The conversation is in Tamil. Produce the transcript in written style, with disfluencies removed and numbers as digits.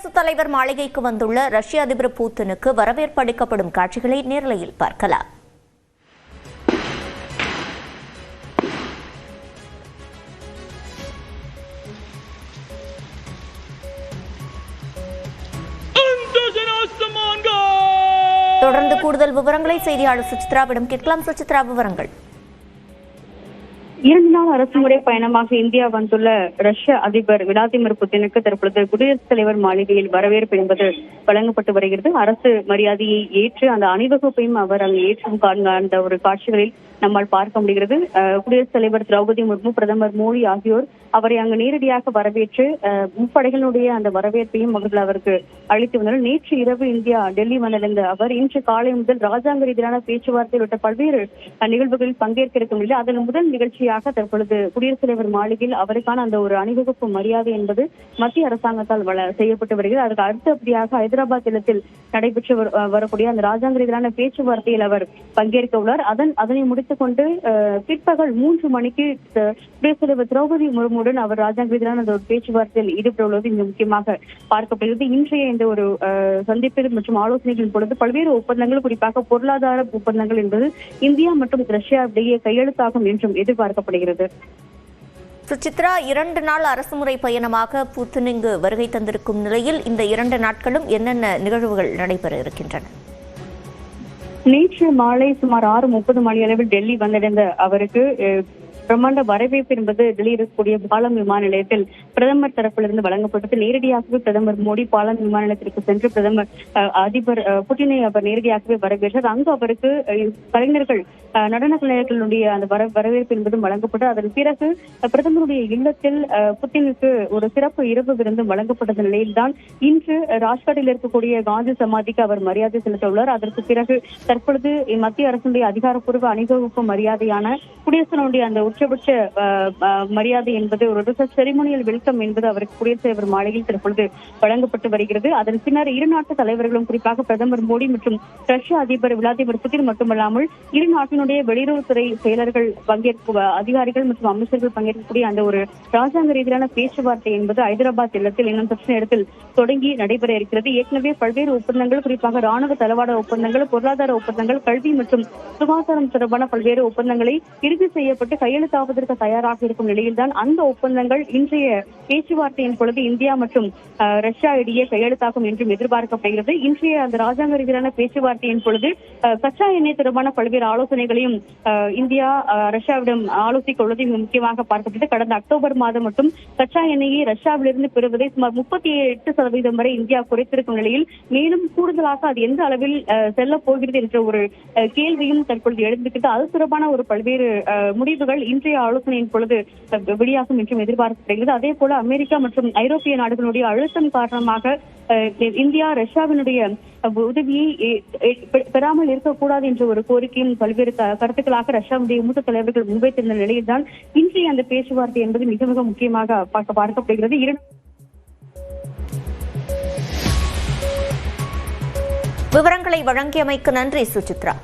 குடியரசுத் தலைவர் மாளிகைக்கு வந்துள்ள ரஷ்ய அதிபர் புதினுக்கு வரவேற்பு அளிக்கப்படும் காட்சிகளை நேரலையில் பார்க்கலாம். தொடர்ந்து கூடுதல் விவரங்களை செய்தியாளர் சுசித்ராவிடம் கேட்கலாம். சுசித்ரா, விவரங்கள். 2 நாள் அரசுமுறை பயணமாக இந்தியா வந்துள்ள ரஷ்ய அதிபர் விளாடிமிர் புதினுக்கு தற்பொழுது குடியரசுத் தலைவர் மாளிகையில் வரவேற்பு என்பது வழங்கப்பட்டு வருகிறது. அரசு மரியாதையை ஏற்று அந்த அணிவகுப்பையும் அவர் அங்கு ஏற்றும் அந்த ஒரு காட்சிகளில் நம்மால் பார்க்க முடிகிறது. குடியரசுத் தலைவர் திரௌபதி முர்மு, பிரதமர் மோடி ஆகியோர் அவரை அங்கு நேரடியாக வரவேற்று முப்படைகளுடைய அந்த வரவேற்பையும் அவர்கள் அவருக்கு அளித்து வந்தனர். நேற்று இரவு இந்தியா டெல்லி வந்தடைந்த அவர் இன்று காலை முதல் ராஜாங்க ரீதியிலான பேச்சுவார்த்தை உள்ளிட்ட பல்வேறு நிகழ்வுகளில் பங்கேற்க இருக்கும் நிலையில் அதன் முதல் நிகழ்ச்சியாக தற்பொழுது குடியரசுத் தலைவர் மாளிகையில் அவருக்கான அந்த ஒரு அணிவகுப்பு மரியாதை என்பது மத்திய அரசாங்கத்தால் செய்யப்பட்டு வருகிறது. அதற்கு அடுத்தபடியாக ஹைதராபாத் இல்லத்தில் நடைபெற்று வரக்கூடிய அந்த ராஜாங்க ரீதியிலான பேச்சுவார்த்தையில் அவர் பங்கேற்க உள்ளார். அதனை முடித்துக் கொண்டு பிற்பகல் 3 மணிக்கு குடியரசுத் தலைவர் திரௌபதி முர்முடன் அவர் ராஜாங்க ரீதியிலான அந்த ஒரு பேச்சுவார்த்தையில் ஈடுபட உள்ளது இங்கு முக்கியமாக பார்க்கப்படுகிறது. இன்றைய இந்த ஒரு சந்திப்பில் மற்றும் ஆலோசனைகளின் பொழுது பல்வேறு ஒப்பந்தங்கள், குறிப்பாக பொருளாதார ஒப்பந்தங்கள் என்பது இந்தியா மற்றும் ரஷ்யா இடையே கையெழுத்தாகும் என்றும் எதிர்பார்க்கப்படுகிறது. சுசித்ரா, 2 நாள் அரசுமுறை பயணமாக புதின் இங்கு வருகை தந்திருக்கும் நிலையில் இந்த 2 நாட்களும் என்னென்ன நிகழ்வுகள் நடைபெற இருக்கின்றன? நேற்று மாலை சுமார் 6:30 மணி அளவில் டெல்லி வந்தடைந்த அவருக்கு பிரம்மாண்ட வரவேற்பு என்பது டெல்லி இருக்கக்கூடிய பாலம் விமான நிலையத்தில் பிரதமர் தரப்பிலிருந்து வழங்கப்பட்டது. நேரடியாகவே பிரதமர் மோடி பாலம் விமான நிலையத்திற்கு சென்று பிரதமர் அதிபர் புதினை அவர் நேரடியாகவே வரவேற்றார். அங்கு அவருக்கு கலைஞர்கள், நடன கலைஞர்களுடைய அந்த வரவேற்பு என்பதும் வழங்கப்பட்டு அதன் பிறகு பிரதமருடைய இல்லத்தில் புதினுக்கு ஒரு சிறப்பு இரவு விருந்தும் வழங்கப்பட்ட நிலையில்தான் இன்று ராஜ்காட்டில் இருக்கக்கூடிய காந்தி சமாதிக்கு அவர் மரியாதை செலுத்த உள்ளார். அதற்கு பிறகு தற்பொழுது மத்திய அரசுடைய அதிகாரப்பூர்வ அணிவகுப்பு மரியாதையான குடியரசுடைய அந்த உச்சபட்ச மரியாதை என்பது ஒரு ரிசர்ச் செரிமோனியல் வெல்கம் என்பது அவருக்கு குடியரசுத் தலைவர் மாளிகையில் தற்பொழுது வழங்கப்பட்டு வருகிறது. அதன் பின்னர் 2 நாட்டு தலைவர்களும், குறிப்பாக பிரதமர் மோடி மற்றும் ரஷ்ய அதிபர் விளாடிமிர் புதின் மட்டுமல்லாமல் 2 நாட்டினுடைய வெளியுறவுத்துறை செயலர்கள் அதிகாரிகள் மற்றும் அமைச்சர்கள் பங்கேற்கக்கூடிய அந்த ஒரு ராஜாங்க ரீதியிலான பேச்சுவார்த்தை என்பது ஹைதராபாத் இல்லத்தில் இன்னும் சற்று நேரத்தில் தொடங்கி நடைபெற இருக்கிறது. ஏற்கனவே பல்வேறு ஒப்பந்தங்கள், குறிப்பாக ராணுவ தளவாட ஒப்பந்தங்கள், பொருளாதார ஒப்பந்தங்கள், கல்வி மற்றும் சுகாதாரம் தொடர்பான பல்வேறு ஒப்பந்தங்களை இறுதி செய்யப்பட்டு கையெழுத்தாவதற்கு தயாராக இருக்கும் நிலையில்தான் அந்த ஒப்பந்தங்கள் இன்றைய பேச்சுவார்த்தையின் பொழுது இந்தியா மற்றும் ரஷ்யா இடையே கையெழுத்தாகும் என்றும் எதிர்பார்க்கப்படுகிறது. இன்றைய அந்த ராஜாங்க ரீதியிலான பேச்சுவார்த்தையின் பொழுது கச்சா எண்ணெய் தொடர்பான பல்வேறு ஆலோசனைகளையும் இந்தியா ரஷ்யாவிடம் ஆலோசிக்க உள்ளது இங்கு முக்கியமாக பார்க்கப்பட்டது. கடந்த அக்டோபர் மாதம் மட்டும் கச்சா எண்ணெயை ரஷ்யாவிலிருந்து பெறுவதை சுமார் 38% வரை இந்தியா குறைத்திருக்கும் நிலையில் மேலும் கூடுதலாக அது எந்த அளவில் செல்ல போகிறது என்ற ஒரு கேள்வியும் தற்பொழுது எழுந்திருக்கிறது. அது தொடர்பான ஒரு பல்வேறு முடிவுகள் இன்றைய ஆலோசனையின் பொழுது வெளியாகும் என்றும் எதிர்பார்க்கப்படுகிறது. அதே போல அமெரிக்கா மற்றும் ஐரோப்பிய நாடுகளுடைய அழுத்தம் காரணமாக இந்தியா ரஷ்யாவினுடைய உதவியை பெறாமல் இருக்கக்கூடாது என்ற ஒரு கோரிக்கையும் பல்வேறு கருத்துக்களாக ரஷ்யாவுடைய மூத்த தலைவர்கள் முன்வைத்திருந்த நிலையில்தான் இன்றைய அந்த பேச்சுவார்த்தை என்பது மிக மிக முக்கியமாக பார்க்கப்படுகிறது. விவரங்களை வழங்கியமைக்கு நன்றி சுசித்ரா.